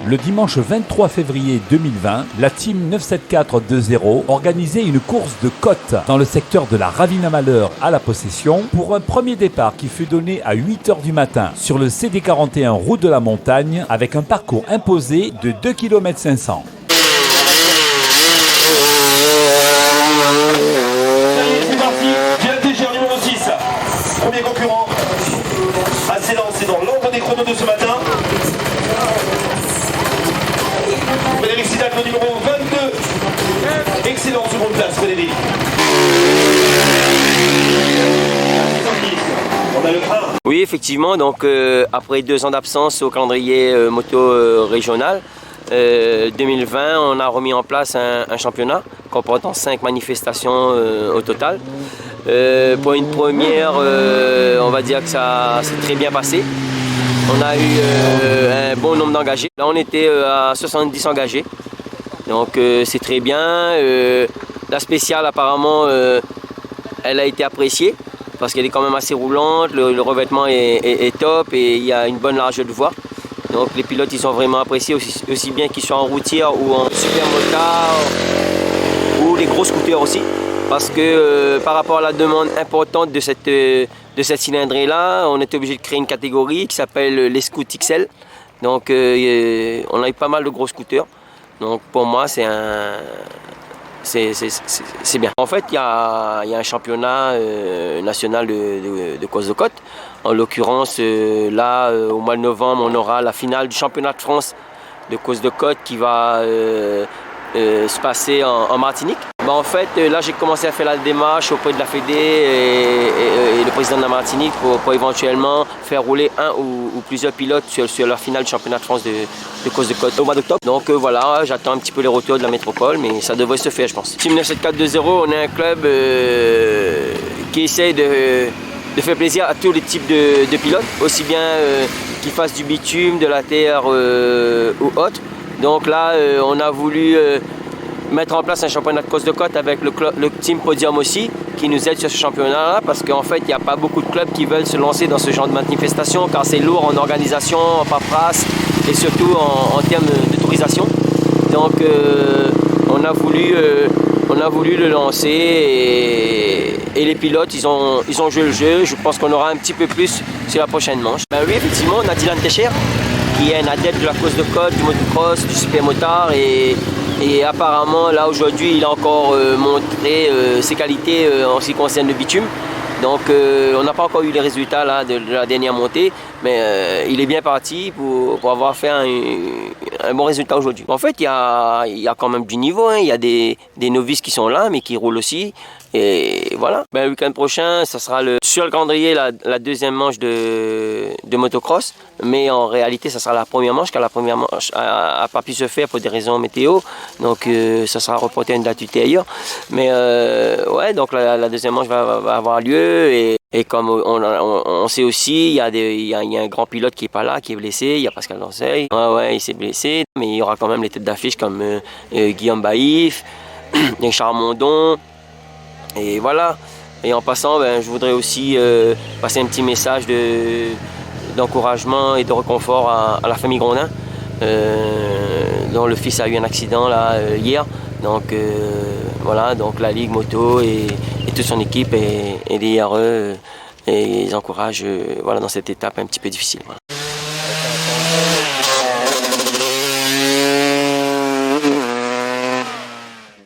Le dimanche 23 février 2020, la team 97420 organisait une course de côte dans le secteur de la Ravina-Malheur à la Possession pour un premier départ qui fut donné à 8h du matin sur le CD41 route de la montagne avec un parcours imposé de 2 km 500. C'est parti, GLTGR numéro 6, premier concurrent, assez lancé dans l'ordre des chronos de ce matin. Frédéric Sidac, le numéro 22, excellent seconde place Frédéric. On a le train. Oui, effectivement, donc après 2 ans d'absence au calendrier moto régional, 2020, on a remis en place un championnat comportant 5 manifestations au total. Pour une première, on va dire que ça s'est très bien passé. On a eu un bon nombre d'engagés. Là, on était à 70 engagés. Donc, c'est très bien. La spéciale, apparemment, elle a été appréciée parce qu'elle est quand même assez roulante. Le revêtement est top et il y a une bonne largeur de voie. Donc, les pilotes, ils ont vraiment apprécié aussi bien qu'ils soient en routière ou en super motard ou les gros scooters aussi. Parce que par rapport à la demande importante de cette cylindrée-là, on était obligé de créer une catégorie qui s'appelle les scouts XL. Donc on a eu pas mal de gros scooters. Donc pour moi, c'est bien. En fait, il y a un championnat national de course de côte. En l'occurrence, là, au mois de novembre, on aura la finale du championnat de France de course de côte qui va se passer en Martinique. En fait, là, j'ai commencé à faire la démarche auprès de la Fédé et le président de la Martinique pour éventuellement faire rouler un ou plusieurs pilotes sur la finale du championnat de France de course de côte au mois d'octobre. Donc voilà, j'attends un petit peu les retours de la métropole, mais ça devrait se faire, je pense. Team 97420, on est un club qui essaie de faire plaisir à tous les types de pilotes, aussi bien qu'ils fassent du bitume, de la terre ou autre. Donc là, on a voulu mettre en place un championnat de course de côte avec le team Podium aussi, qui nous aide sur ce championnat-là, parce qu'en fait, il n'y a pas beaucoup de clubs qui veulent se lancer dans ce genre de manifestation, car c'est lourd en organisation, en paperasse, et surtout en termes d'autorisation. Donc, on a voulu le lancer, et les pilotes, ils ont joué le jeu. Je pense qu'on aura un petit peu plus sur la prochaine manche. Ben oui, effectivement, on a Dylan Techer, qui est un adepte de la course de côte, du motocross, du super motard, et apparemment là aujourd'hui il a encore montré ses qualités en ce qui concerne le bitume. Donc on n'a pas encore eu les résultats là, de la dernière montée, mais il est bien parti pour avoir fait un bon résultat aujourd'hui. En fait, il y a quand même du niveau, hein. Il y a des novices qui sont là, mais qui roulent aussi. Et voilà. Le week-end prochain, ça sera sur le calendrier la deuxième manche de motocross, mais en réalité, ça sera la première manche, car la première manche n'a pas pu se faire pour des raisons météo. Donc ça sera reporté à une date ultérieure. Mais ouais, donc la deuxième manche va avoir lieu. Et comme on sait aussi, il y a un grand pilote qui n'est pas là, qui est blessé. Il y a Pascal Danseil. Ouais, il s'est blessé. Mais il y aura quand même les têtes d'affiche comme Guillaume Baïf, Charles Mondon. Et voilà. Et en passant, je voudrais aussi passer un petit message d'encouragement et de réconfort à la famille Grondin, dont le fils a eu un accident là, hier. Donc voilà, donc la Ligue Moto et toute son équipe et les IRE et les encouragent voilà, dans cette étape un petit peu difficile. Voilà.